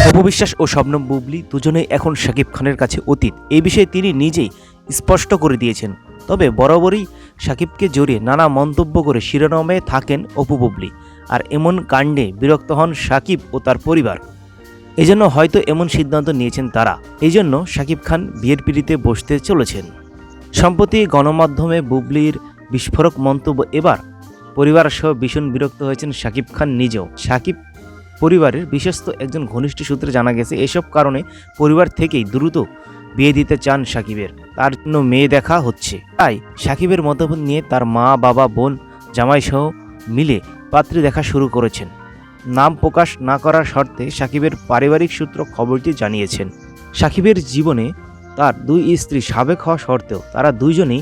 অপবিশ্বাস ও শবনম বুবলি দুজনেই এখন শাকিব খানের কাছে অতীত। এই বিষয়ে তিনি নিজেই স্পষ্ট করে দিয়েছেন। তবে বরাবরই শাকিবকে জড়িয়ে নানা মন্তব্য করে শিরোনামে থাকেন অপু বুবলি। আর এমন কাণ্ডে বিরক্ত হন শাকিব ও তার পরিবার। এজন্য হয়তো এমন সিদ্ধান্ত নিয়েছেন তারা। এই জন্য শাকিব খান বিয়ের পিঁড়িতে বসতে চলেছেন। সম্প্রতি গণমাধ্যমে বুবলির বিস্ফোরক মন্তব্য এবার পরিবার সহ ভীষণ বিরক্ত হয়েছেন শাকিব খান নিজেও। শাকিব পরিবারের বিশ্বস্ত একজন ঘনিষ্ঠ সূত্রে জানা গেছে, এসব কারণে পরিবার থেকেই দ্রুত বিয়ে দিতে চান শাকিবের। তার জন্য মেয়ে দেখা হচ্ছে। তাই শাকিবের মতামত নিয়ে তার মা, বাবা, বোন, জামাই সহ মিলে পাত্রী দেখা শুরু করেছেন। নাম প্রকাশ না করার শর্তে শাকিবের পারিবারিক সূত্র খবরটি জানিয়েছেন। শাকিবের জীবনে তার দুই স্ত্রী সাবেক হওয়া সত্ত্বেও তারা দুইজনেই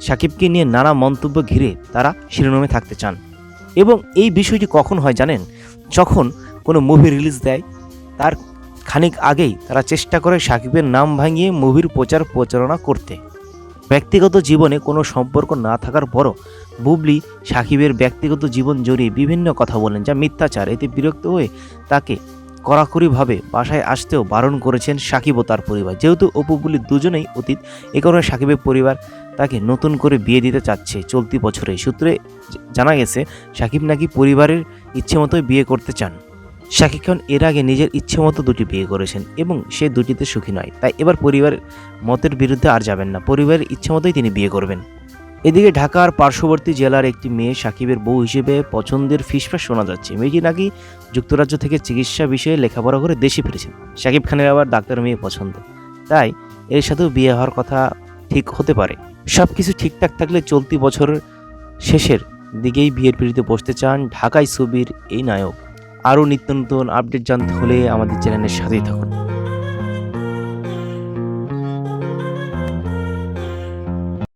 শাকিবকে নিয়ে নানা মন্তব্য ঘিরে তারা শিরোনামে থাকতে চান। এবং এই বিষয়টি কখন হয় জানেন? যখন কোনো মুভি রিলিজ দেয় তার খানিক আগেই তারা চেষ্টা করে শাকিবের নাম ভাঙিয়ে মুভির প্রচারণা করতে। ব্যক্তিগত জীবনে কোনো সম্পর্ক না থাকার পরও বুবলি শাকিবের ব্যক্তিগত জীবন জড়িয়ে বিভিন্ন কথা বলেন, যা মিথ্যাচার। এতে বিরক্ত হয়ে তাকে কড়াকড়িভাবে বাসায় আসতেও বারণ করেছেন শাকিব ও তার পরিবার। যেহেতু অপু বুবলি দুজনেই অতীত, এ কারণে শাকিবের পরিবার তাকে নতুন করে বিয়ে দিতে চাচ্ছে চলতি বছরে। সূত্রে জানা গেছে শাকিব নাকি পরিবারের ইচ্ছে মতোই বিয়ে করতে চান। শাকিব খান এর আগে নিজের ইচ্ছে মতো দুটি বিয়ে করেছেন এবং সে দুটিতে সুখী নয়। তাই এবার পরিবারের মতের বিরুদ্ধে আর যাবেন না, পরিবারের ইচ্ছে মতোই তিনি বিয়ে করবেন। এদিকে ঢাকার পার্শ্ববর্তী জেলার একটি মেয়ে শাকিবের বউ হিসেবে পছন্দের ফিসফাস শোনা যাচ্ছে। মেয়েটি নাকি যুক্তরাজ্য থেকে চিকিৎসা বিষয়ে লেখাপড়া করে দেশে ফিরেছেন। শাকিব খানের আবার ডাক্তার মেয়ে পছন্দ, তাই এর সাথেও বিয়ে হওয়ার কথা ঠিক হতে পারে। সব কিছু ঠিকঠাক থাকলে চলতি বছরের শেষের দিকেই বিয়ের পিঁড়িতে বসতে চান ঢাকাই ছবির এই নায়ক। আরও নিত্য নতুন আপডেট জানতে হলে আমাদের চ্যানেলের সাথেই থাকুন।